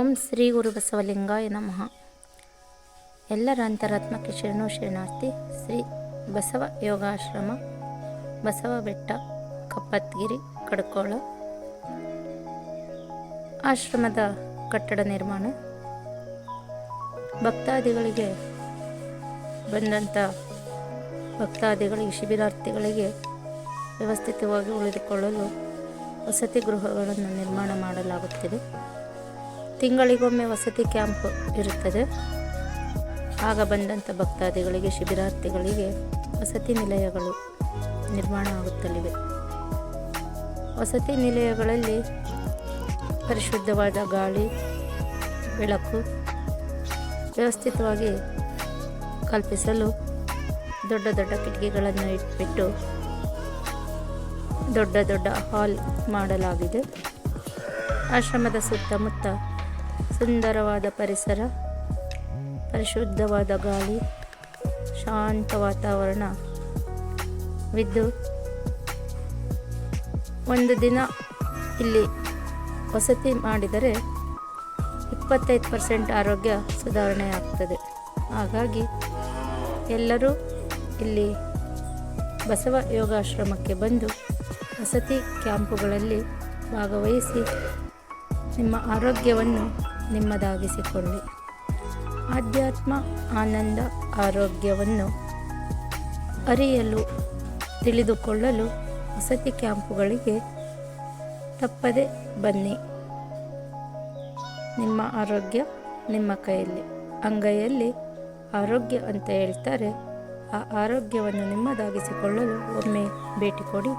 ಓಂ ಶ್ರೀ ಗುರು ಬಸವಲಿಂಗಾಯ ನಮಃ. ಎಲ್ಲರ ಅಂತರಾತ್ಮಕ್ಕೆ ಶರಣು ಶರಣಾರ್ಥಿ. ಶ್ರೀ ಬಸವ ಯೋಗಾಶ್ರಮ, ಬಸವ ಬೆಟ್ಟ, ಕಪ್ಪತ್ಗಿರಿ, ಕಡ್ಕೋಳ. ಆಶ್ರಮದ ಕಟ್ಟಡ ನಿರ್ಮಾಣ. ಭಕ್ತಾದಿಗಳಿಗೆ ಬಂದಂಥ ಶಿಬಿರಾರ್ಥಿಗಳಿಗೆ ವ್ಯವಸ್ಥಿತವಾಗಿ ಉಳಿದುಕೊಳ್ಳಲು ವಸತಿ ಗೃಹಗಳನ್ನು ನಿರ್ಮಾಣ ಮಾಡಲಾಗುತ್ತಿದೆ. ತಿಂಗಳಿಗೊಮ್ಮೆ ವಸತಿ ಕ್ಯಾಂಪ್ ಇರುತ್ತದೆ. ಆಗ ಬಂದಂಥ ಭಕ್ತಾದಿಗಳಿಗೆ, ಶಿಬಿರಾರ್ಥಿಗಳಿಗೆ ವಸತಿ ನಿಲಯಗಳು ನಿರ್ಮಾಣ ಆಗುತ್ತಲಿವೆ. ವಸತಿ ನಿಲಯಗಳಲ್ಲಿ ಪರಿಶುದ್ಧವಾದ ಗಾಳಿ, ಬೆಳಕು ವ್ಯವಸ್ಥಿತವಾಗಿ ಕಲ್ಪಿಸಲು ದೊಡ್ಡ ದೊಡ್ಡ ಕಿಟಕಿಗಳನ್ನು ಇಟ್ಬಿಟ್ಟು ದೊಡ್ಡ ದೊಡ್ಡ ಹಾಲ್ ಮಾಡಲಾಗಿದೆ. ಆಶ್ರಮದ ಸುತ್ತಮುತ್ತ ಸುಂದರವಾದ ಪರಿಸರ, ಪರಿಶುದ್ಧವಾದ ಗಾಳಿ, ಶಾಂತ ವಾತಾವರಣವಿದ್ದು ಒಂದು ದಿನ ಇಲ್ಲಿ ವಸತಿ ಮಾಡಿದರೆ 25% ಆರೋಗ್ಯ ಸುಧಾರಣೆ ಆಗ್ತದೆ. ಹಾಗಾಗಿ ಎಲ್ಲರೂ ಇಲ್ಲಿ ಬಸವ ಯೋಗಾಶ್ರಮಕ್ಕೆ ಬಂದು ವಸತಿ ಕ್ಯಾಂಪುಗಳಲ್ಲಿ ಭಾಗವಹಿಸಿ ನಿಮ್ಮ ಆರೋಗ್ಯವನ್ನು ನಿಮ್ಮದಾಗಿಸಿಕೊಳ್ಳಿ. ಆಧ್ಯಾತ್ಮ, ಆನಂದ, ಆರೋಗ್ಯವನ್ನು ಅರಿಯಲು, ತಿಳಿದುಕೊಳ್ಳಲು ವಸತಿ ಕ್ಯಾಂಪುಗಳಿಗೆ ತಪ್ಪದೆ ಬನ್ನಿ. ನಿಮ್ಮ ಆರೋಗ್ಯ ನಿಮ್ಮ ಕೈಯಲ್ಲಿ, ಅಂಗೈಯಲ್ಲಿ ಆರೋಗ್ಯ ಅಂತ ಹೇಳ್ತಾರೆ. ಆ ಆರೋಗ್ಯವನ್ನು ನಿಮ್ಮದಾಗಿಸಿಕೊಳ್ಳಲು ಒಮ್ಮೆ ಭೇಟಿ ಕೊಡಿ.